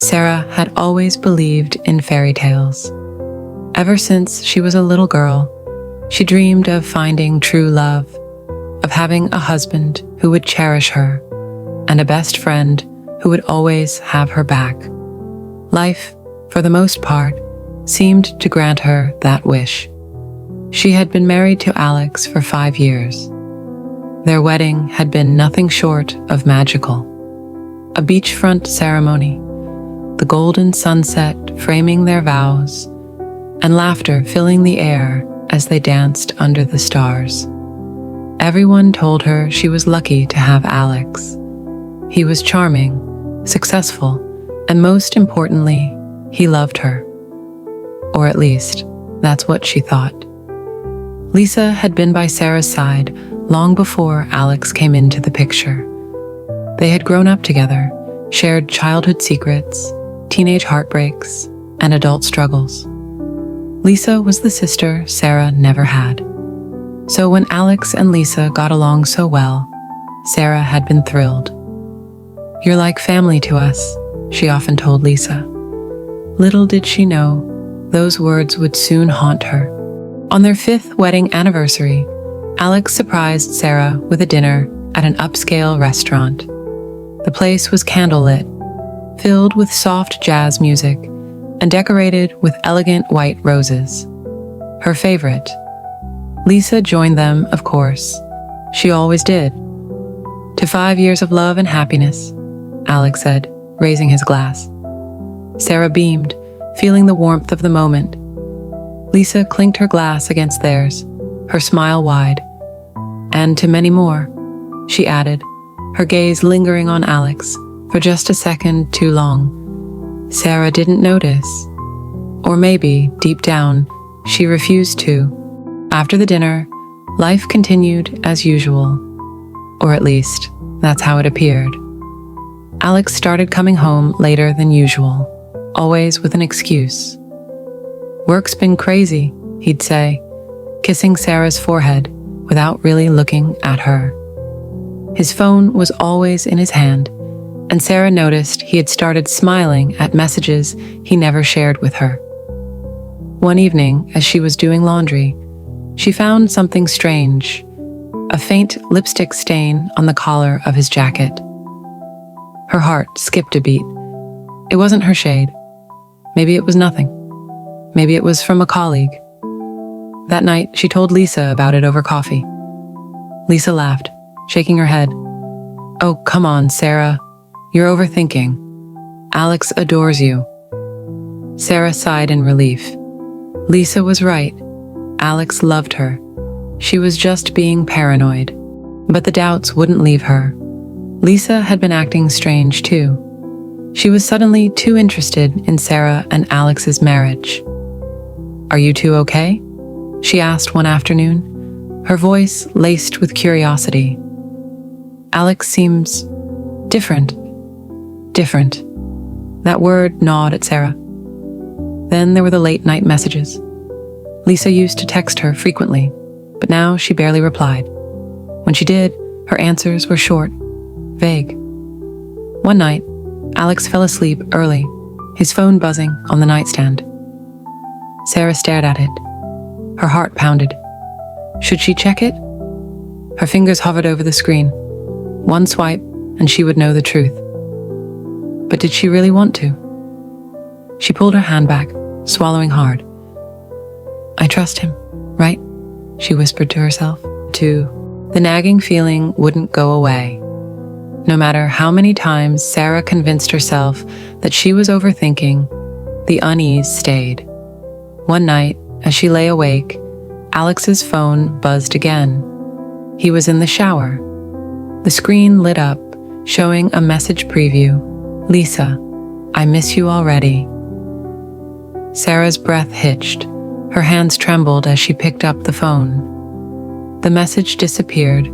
Sarah had always believed in fairy tales. Ever since she was a little girl, she dreamed of finding true love, of having a husband who would cherish her, and a best friend who would always have her back. Life, for the most part, seemed to grant her that wish. She had been married to Alex for 5 years. Their wedding had been nothing short of magical. A beachfront ceremony, the golden sunset framing their vows, and laughter filling the air as they danced under the stars. Everyone told her she was lucky to have Alex. He was charming, successful, and most importantly, he loved her. Or at least, that's what she thought. Lisa had been by Sarah's side long before Alex came into the picture. They had grown up together, shared childhood secrets, teenage heartbreaks, and adult struggles. Lisa was the sister Sarah never had. So when Alex and Lisa got along so well, Sarah had been thrilled. "You're like family to us," she often told Lisa. Little did she know, those words would soon haunt her. On their 5th wedding anniversary, Alex surprised Sarah with a dinner at an upscale restaurant. The place was candlelit, filled with soft jazz music, and decorated with elegant white roses. Her favorite. Lisa joined them, of course. She always did. "To 5 years of love and happiness," Alex said, raising his glass. Sarah beamed, feeling the warmth of the moment. Lisa clinked her glass against theirs, her smile wide. "And to many more," she added, her gaze lingering on Alex for just a second too long. Sarah didn't notice. Or maybe, deep down, she refused to. After the dinner, life continued as usual. Or at least, that's how it appeared. Alex started coming home later than usual, always with an excuse. "Work's been crazy," he'd say, kissing Sarah's forehead without really looking at her. His phone was always in his hand, and Sarah noticed he had started smiling at messages he never shared with her. One evening, as she was doing laundry, she found something strange, a faint lipstick stain on the collar of his jacket. Her heart skipped a beat. It wasn't her shade. Maybe it was nothing. Maybe it was from a colleague. That night, she told Lisa about it over coffee. Lisa laughed, shaking her head. "Oh, come on, Sarah. You're overthinking. Alex adores you." Sarah sighed in relief. Lisa was right. Alex loved her. She was just being paranoid. But the doubts wouldn't leave her. Lisa had been acting strange too. She was suddenly too interested in Sarah and Alex's marriage. "Are you two okay?" she asked one afternoon, her voice laced with curiosity. "Alex seems different." Different. That word gnawed at Sarah. Then there were the late-night messages. Lisa used to text her frequently, but now she barely replied. When she did, her answers were short, vague. One night, Alex fell asleep early, his phone buzzing on the nightstand. Sarah stared at it. Her heart pounded. Should she check it? Her fingers hovered over the screen. One swipe, and she would know the truth. But did she really want to? She pulled her hand back, swallowing hard. "I trust him, right?" she whispered to herself. The nagging feeling wouldn't go away. No matter how many times Sarah convinced herself that she was overthinking, the unease stayed. One night, as she lay awake, Alex's phone buzzed again. He was in the shower. The screen lit up, showing a message preview. "Lisa, I miss you already." Sarah's breath hitched. Her hands trembled as she picked up the phone. The message disappeared,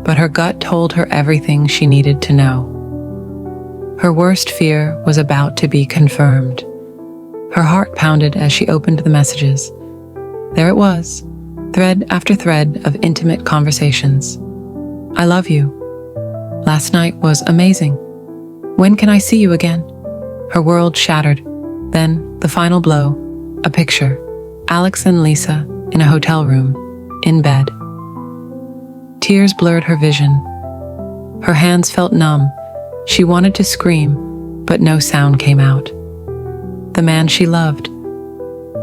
but her gut told her everything she needed to know. Her worst fear was about to be confirmed. Her heart pounded as she opened the messages. There it was, thread after thread of intimate conversations. "I love you. Last night was amazing. When can I see you again? Her world shattered. Then, the final blow, a picture. Alex and Lisa in a hotel room, in bed. Tears blurred her vision. Her hands felt numb. She wanted to scream, but no sound came out. The man she loved,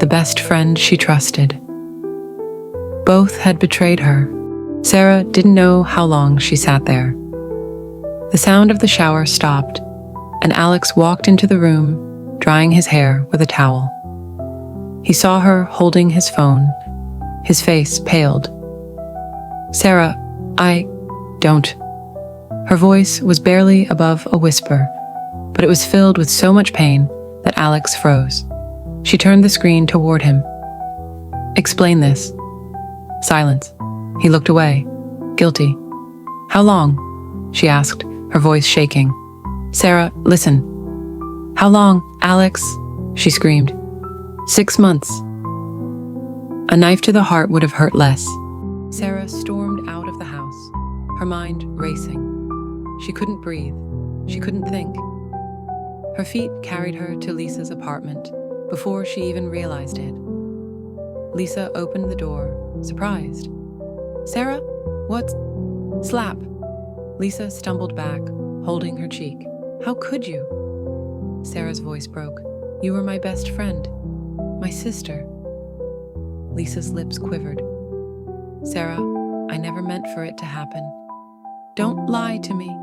the best friend she trusted. Both had betrayed her. Sarah didn't know how long she sat there. The sound of the shower stopped, and Alex walked into the room, drying his hair with a towel. He saw her holding his phone. His face paled. "Sarah, don't." Her voice was barely above a whisper, but it was filled with so much pain that Alex froze. She turned the screen toward him. "Explain this." Silence. He looked away, guilty. "How long?" she asked, her voice shaking. "Sarah, listen." "How long, Alex?" she screamed. 6 months. A knife to the heart would have hurt less. Sarah stormed out of the house, her mind racing. She couldn't breathe. She couldn't think. Her feet carried her to Lisa's apartment before she even realized it. Lisa opened the door, surprised. "Sarah, what?" "Slap." Lisa stumbled back, holding her cheek. "How could you?" Sarah's voice broke. "You were my best friend. My sister." Lisa's lips quivered. "Sarah, I never meant for it to happen. Don't lie to me."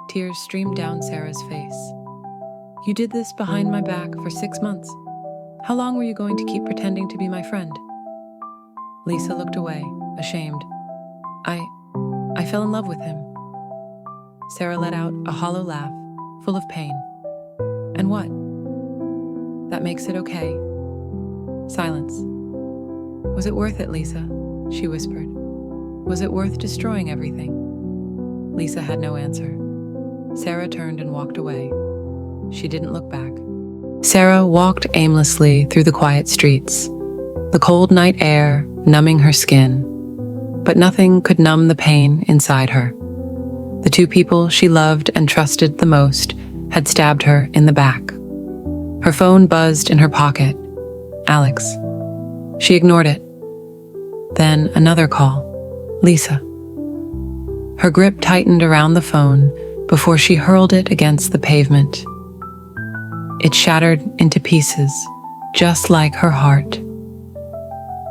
Tears streamed down Sarah's face. "You did this behind my back for 6 months. How long were you going to keep pretending to be my friend?" Lisa looked away, ashamed. I fell in love with him." Sarah let out a hollow laugh, full of pain. "And what? That makes it okay." Silence. "Was it worth it, Lisa?" she whispered. "Was it worth destroying everything?" Lisa had no answer. Sarah turned and walked away. She didn't look back. Sarah walked aimlessly through the quiet streets, the cold night air numbing her skin, but nothing could numb the pain inside her. The two people she loved and trusted the most had stabbed her in the back. Her phone buzzed in her pocket. Alex. She ignored it. Then another call. Lisa. Her grip tightened around the phone before she hurled it against the pavement. It shattered into pieces, just like her heart.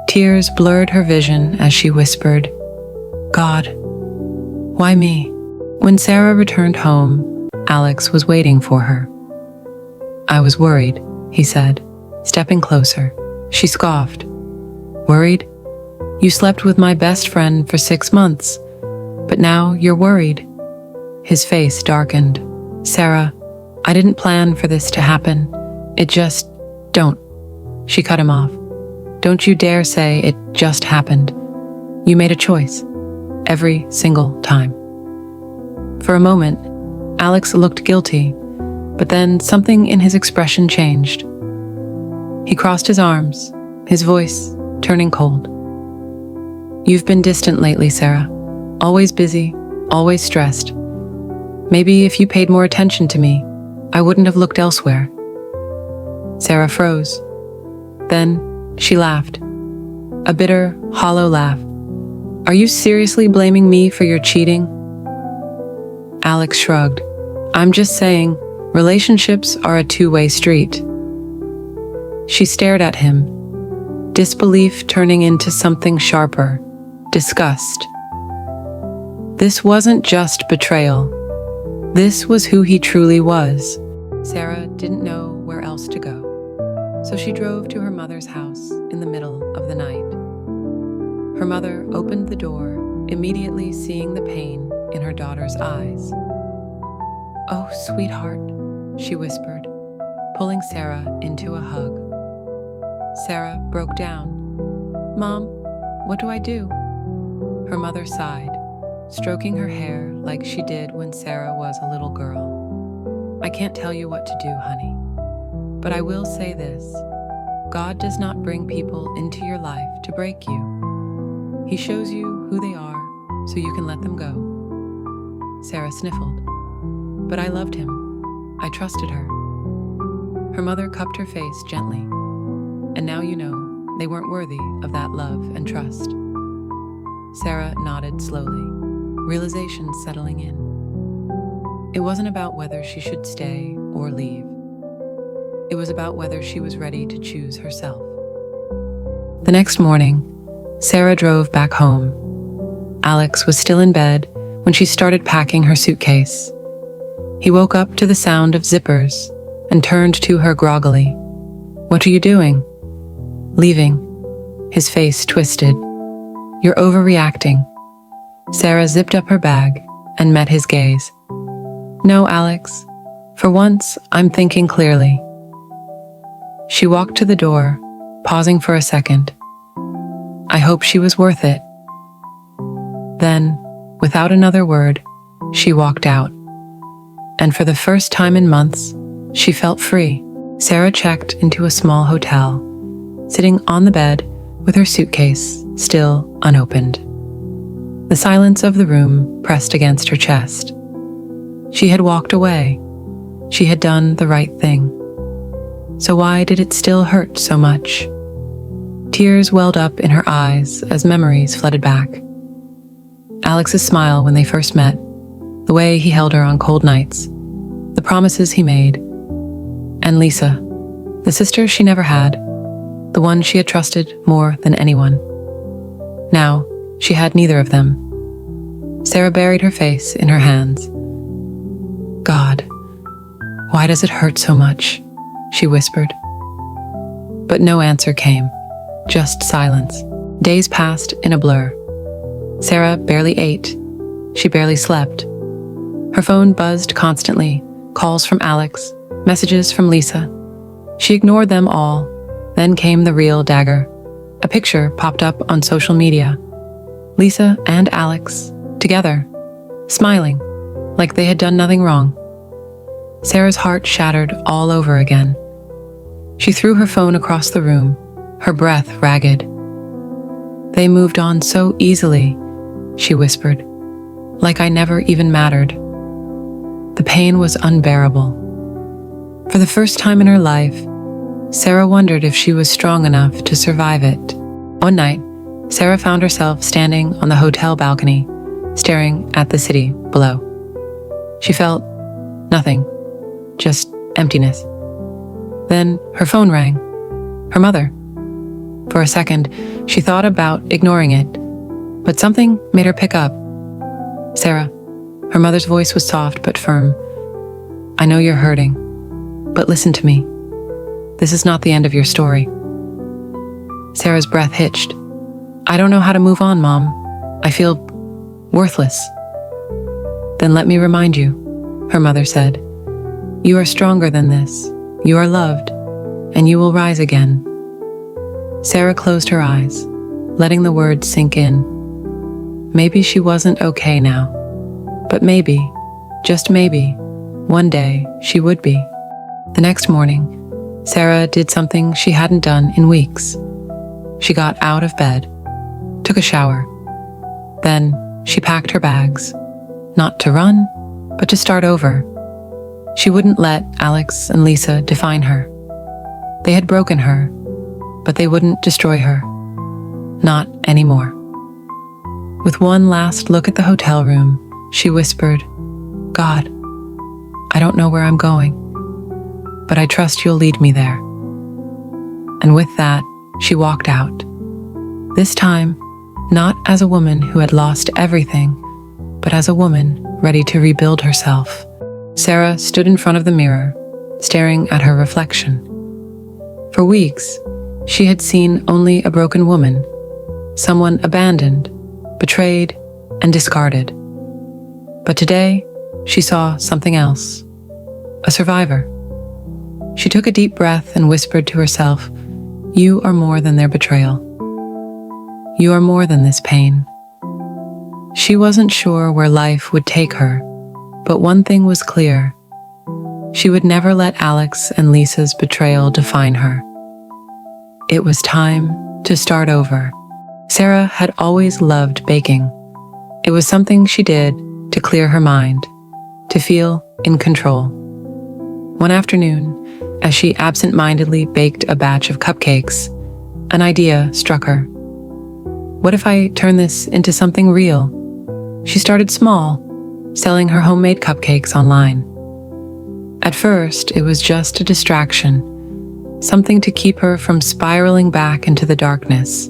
Tears blurred her vision as she whispered, "God, why me?" When Sarah returned home, Alex was waiting for her. "I was worried," he said, stepping closer. She scoffed. "Worried? You slept with my best friend for 6 months, but now you're worried." His face darkened. "Sarah, I didn't plan for this to happen. It just, don't." She cut him off. "Don't you dare say it just happened. You made a choice. Every single time." For a moment, Alex looked guilty, but then something in his expression changed. He crossed his arms, his voice turning cold. "You've been distant lately, Sarah. Always busy, always stressed. Maybe if you paid more attention to me, I wouldn't have looked elsewhere." Sarah froze. Then she laughed. A bitter, hollow laugh. "Are you seriously blaming me for your cheating?" Alex shrugged. "I'm just saying, relationships are a two-way street." She stared at him, disbelief turning into something sharper, disgust. This wasn't just betrayal. This was who he truly was. Sarah didn't know where else to go, so she drove to her mother's house in the middle of the night. Her mother opened the door, immediately seeing the pain in her daughter's eyes. "Oh, sweetheart," she whispered, pulling Sarah into a hug. Sarah broke down. "Mom, what do I do?" Her mother sighed, stroking her hair like she did when Sarah was a little girl. "I can't tell you what to do, honey. But I will say this. God does not bring people into your life to break you. He shows you who they are so you can let them go." Sarah sniffled. "But I loved him. I trusted her." Her mother cupped her face gently. And now you know they weren't worthy of that love and trust. Sarah nodded slowly, realization settling in. It wasn't about whether she should stay or leave. It was about whether she was ready to choose herself. The next morning, Sarah drove back home. Alex was still in bed when she started packing her suitcase. He woke up to the sound of zippers and turned to her groggily. "What are you doing?" "Leaving." His face twisted. "You're overreacting." Sarah zipped up her bag and met his gaze. "No, Alex. For once, I'm thinking clearly." She walked to the door, pausing for a second. I hope she was worth it. Then, without another word, she walked out. And for the first time in months, she felt free. Sarah checked into a small hotel, sitting on the bed with her suitcase still unopened. The silence of the room pressed against her chest. She had walked away. She had done the right thing. So why did it still hurt so much? Tears welled up in her eyes as memories flooded back. Alex's smile when they first met, the way he held her on cold nights, the promises he made, and Lisa, the sister she never had, the one she had trusted more than anyone. Now, she had neither of them. Sarah buried her face in her hands. "God, why does it hurt so much?" she whispered. But no answer came, just silence. Days passed in a blur. Sarah barely ate. She barely slept. Her phone buzzed constantly, calls from Alex, messages from Lisa. She ignored them all. Then came the real dagger. A picture popped up on social media. Lisa and Alex, together, smiling, like they had done nothing wrong. Sarah's heart shattered all over again. She threw her phone across the room, her breath ragged. "They moved on so easily," she whispered, "like I never even mattered." The pain was unbearable. For the first time in her life, Sarah wondered if she was strong enough to survive it. One night, Sarah found herself standing on the hotel balcony, staring at the city below. She felt nothing, just emptiness. Then her phone rang. Her mother. For a second, she thought about ignoring it, but something made her pick up. "Sarah," her mother's voice was soft but firm. "I know you're hurting, but listen to me. This is not the end of your story." Sarah's breath hitched. "I don't know how to move on, Mom. I feel worthless." "Then let me remind you," her mother said. "You are stronger than this. You are loved, and you will rise again." Sarah closed her eyes, letting the words sink in. Maybe she wasn't okay now, but maybe, just maybe, one day she would be. The next morning, Sarah did something she hadn't done in weeks. She got out of bed, took a shower. Then she packed her bags, not to run, but to start over. She wouldn't let Alex and Lisa define her. They had broken her, but they wouldn't destroy her. Not anymore. With one last look at the hotel room, she whispered, "God, I don't know where I'm going, but I trust you'll lead me there." And with that, she walked out. This time, not as a woman who had lost everything, but as a woman ready to rebuild herself. Sarah stood in front of the mirror, staring at her reflection. For weeks, she had seen only a broken woman, someone abandoned, betrayed, and discarded. But today, she saw something else, a survivor. She took a deep breath and whispered to herself, "You are more than their betrayal. You are more than this pain." She wasn't sure where life would take her, but one thing was clear. She would never let Alex and Lisa's betrayal define her. It was time to start over. Sarah had always loved baking. It was something she did to clear her mind, to feel in control. One afternoon, as she absent-mindedly baked a batch of cupcakes, an idea struck her. What if I turn this into something real? She started small, selling her homemade cupcakes online. At first, it was just a distraction, something to keep her from spiraling back into the darkness.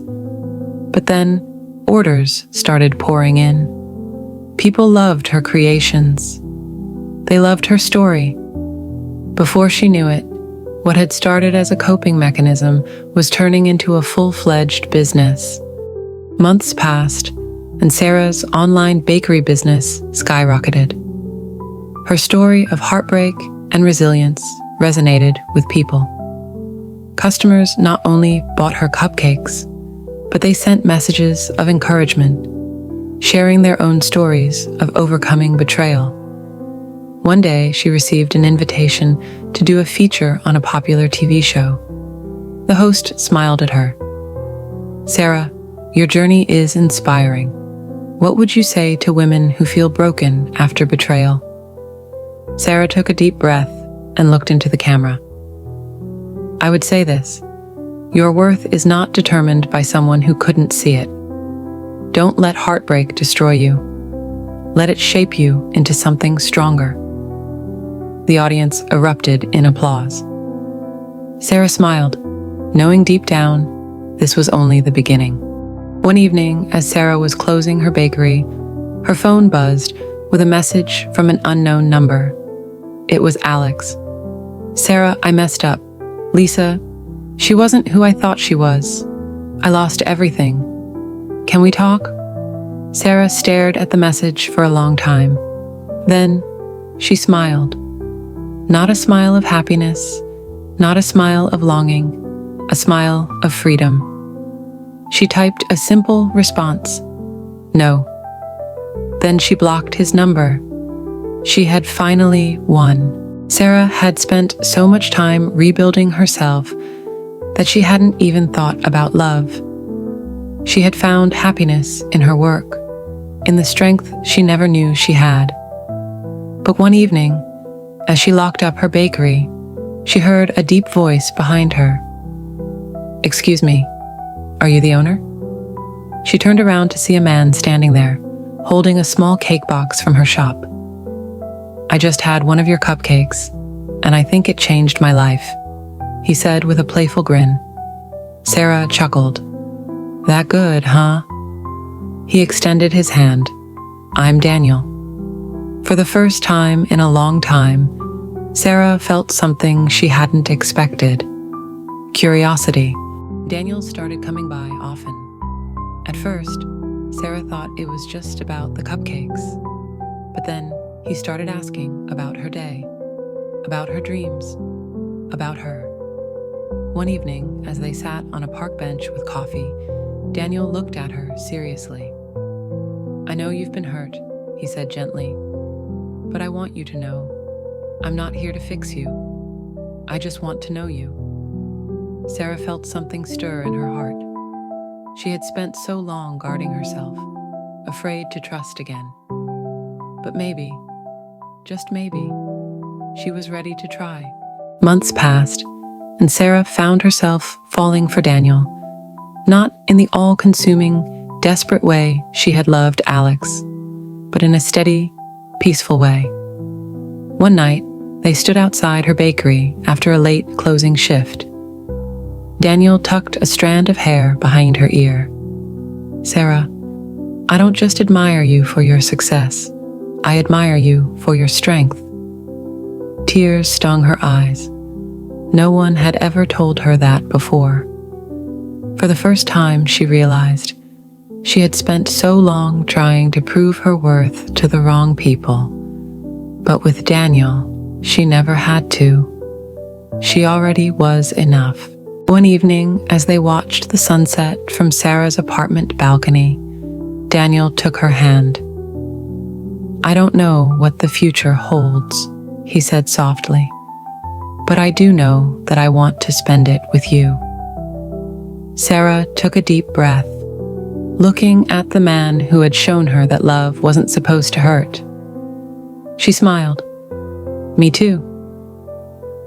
But then, orders started pouring in. People loved her creations. They loved her story. Before she knew it, what had started as a coping mechanism was turning into a full-fledged business. Months passed, and Sarah's online bakery business skyrocketed. Her story of heartbreak and resilience resonated with people. Customers not only bought her cupcakes, but they sent messages of encouragement, sharing their own stories of overcoming betrayal. One day, she received an invitation to do a feature on a popular TV show. The host smiled at her. "Sarah, your journey is inspiring. What would you say to women who feel broken after betrayal?" Sarah took a deep breath and looked into the camera. "I would say this: your worth is not determined by someone who couldn't see it. Don't let heartbreak destroy you. Let it shape you into something stronger." The audience erupted in applause. Sarah smiled, knowing deep down this was only the beginning. One evening, as Sarah was closing her bakery, her phone buzzed with a message from an unknown number. It was Alex. "Sarah, I messed up. Lisa, she wasn't who I thought she was. I lost everything. Can we talk?" Sarah stared at the message for a long time. Then, she smiled. Not a smile of happiness, not a smile of longing, a smile of freedom. She typed a simple response: "No." Then she blocked his number. She had finally won. Sarah had spent so much time rebuilding herself that she hadn't even thought about love. She had found happiness in her work, in the strength she never knew she had. But one evening, as she locked up her bakery, she heard a deep voice behind her. "Excuse me, are you the owner?" She turned around to see a man standing there, holding a small cake box from her shop. "I just had one of your cupcakes, and I think it changed my life," he said with a playful grin. Sarah chuckled. "That good, huh?" He extended his hand. "I'm Daniel." For the first time in a long time, Sarah felt something she hadn't expected: curiosity. Daniel started coming by often. At first, Sarah thought it was just about the cupcakes. But then he started asking about her day, about her dreams, about her. One evening, as they sat on a park bench with coffee, Daniel looked at her seriously. "I know you've been hurt," he said gently, "but I want you to know, I'm not here to fix you. I just want to know you." Sarah felt something stir in her heart. She had spent so long guarding herself, afraid to trust again. But maybe, just maybe, she was ready to try. Months passed, and Sarah found herself falling for Daniel, not in the all-consuming, desperate way she had loved Alex, but in a steady, peaceful way. One night, they stood outside her bakery after a late closing shift. Daniel tucked a strand of hair behind her ear. "Sarah, I don't just admire you for your success. I admire you for your strength." Tears stung her eyes. No one had ever told her that before. For the first time, she realized she had spent so long trying to prove her worth to the wrong people. But with Daniel, she never had to. She already was enough. One evening, as they watched the sunset from Sarah's apartment balcony, Daniel took her hand. "I don't know what the future holds," he said softly, "but I do know that I want to spend it with you." Sarah took a deep breath, looking at the man who had shown her that love wasn't supposed to hurt. She smiled. "Me too."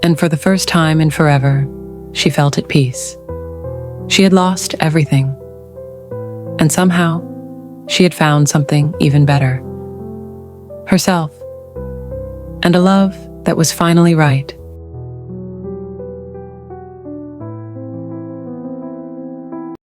and for the first time in forever, she felt at peace. She had lost everything, and somehow, she had found something even better. Herself, and a love that was finally right.